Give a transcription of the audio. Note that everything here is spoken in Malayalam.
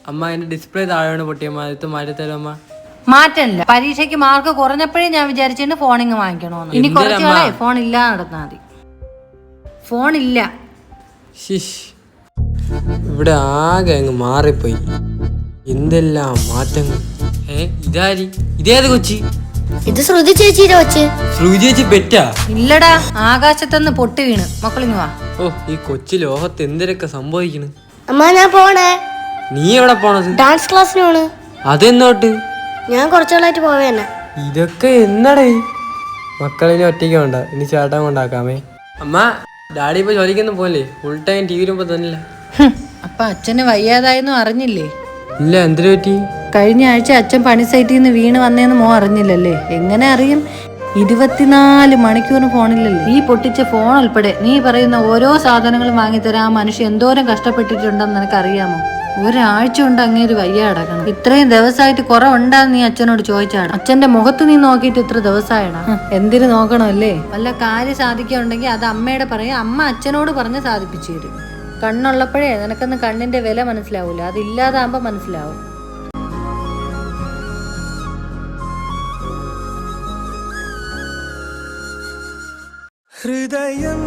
അമ്മ എന്റെ ഡിസ്പ്ലേ താഴെ പൊട്ടിയമ്മ ഇത് മാറ്റിത്തരും അമ്മ. മാറ്റല്ല, പരീക്ഷയ്ക്ക് മാർക്ക് കുറഞ്ഞപ്പോഴേ ഞാൻ വിചാരിച്ചിട്ട് ഫോണിങ് വാങ്ങിക്കണോന്ന്. ഇനി കുറച്ച് നാളെ ഫോൺ ഇല്ലാതെ നടന്നാ മതി. ഫോണില്ല. ഇവിടെ ആകെ അങ്ങ് മാറിപ്പോയി. എന്തെല്ലാം മാറ്റങ്ങൾ. ഇതാരി ഇതേത് കൊച്ചി? ഇത് ശ്രുതി ചേച്ചിയുടെ കൊച്ച്. ശ്രുതി ചേച്ചി പെറ്റാ? ഇല്ലടാ, ആകാശത്തുനിന്ന് പൊട്ടി വീണ്. മക്കളിങ് വാ. ഓ, ഈ കൊച്ചു ലോകത്ത് എന്തിനൊക്കെ സംഭവിക്കണ്. അമ്മ ഞാൻ പോണേ. നീ എവിടെ പോണത്? ഡാൻസ് ക്ലാസ്സിന് പോണ്. അതെന്നോട്ട്? ഞാൻ കുറച്ചാളായിട്ട് പോവേ തന്നെ. ഇതൊക്കെ എന്നടേ? മക്കളിനെ ഒറ്റയ്ക്ക് വേണ്ട, ഇനി ചേട്ടൻ കൊണ്ടാക്കാമേ. അമ്മ ഡാഡി ഇപ്പൊ ജോലിക്കൊന്നും പോലെ, ഫുൾ ടൈം ടി വി മുമ്പ് തന്നില്ല. അപ്പൊ അച്ഛന് വയ്യാതായെന്നും അറിഞ്ഞില്ലേ? ഇല്ല, എന്തിനു പറ്റി? കഴിഞ്ഞ ആഴ്ച അച്ഛൻ പണി സൈറ്റിൽ നിന്ന് വീണ് വന്നേന്ന് മോ അറിഞ്ഞില്ലല്ലേ? എങ്ങനെ അറിയും? 24 മണിക്കൂറും ഫോണിലല്ലേ? ഈ പൊട്ടിച്ച ഫോൺ ഉൾപ്പെടെ നീ പറയുന്ന ഓരോ സാധനങ്ങളും വാങ്ങിത്തരാൻ ആ മനുഷ്യൻ എന്തോരം കഷ്ടപ്പെട്ടിട്ടുണ്ടെന്ന് നിനക്ക് അറിയാമോ? ഒരാഴ്ച കൊണ്ട് അങ്ങേര് വയ്യ അടക്കണം. ഇത്രയും ദിവസമായിട്ട് കുറവുണ്ടാന്ന് നീ അച്ഛനോട് ചോദിച്ചാണ്. അച്ഛന്റെ മുഖത്ത് നീ നോക്കിയിട്ട് ഇത്ര ദിവസമായിടാ. എന്തിനു നോക്കണമല്ലേ? വല്ല കാര്യം സാധിക്കുന്നുണ്ടെങ്കിൽ അത് അമ്മയുടെ പറയും, അമ്മ അച്ഛനോട് പറഞ്ഞ് സാധിപ്പിച്ചു തരും. കണ്ണുള്ളപ്പോഴേ നിനക്കൊന്നും കണ്ണിന്റെ വില മനസ്സിലാവൂല, അതില്ലാതാകുമ്പോ മനസ്സിലാവും. ഹൃദയം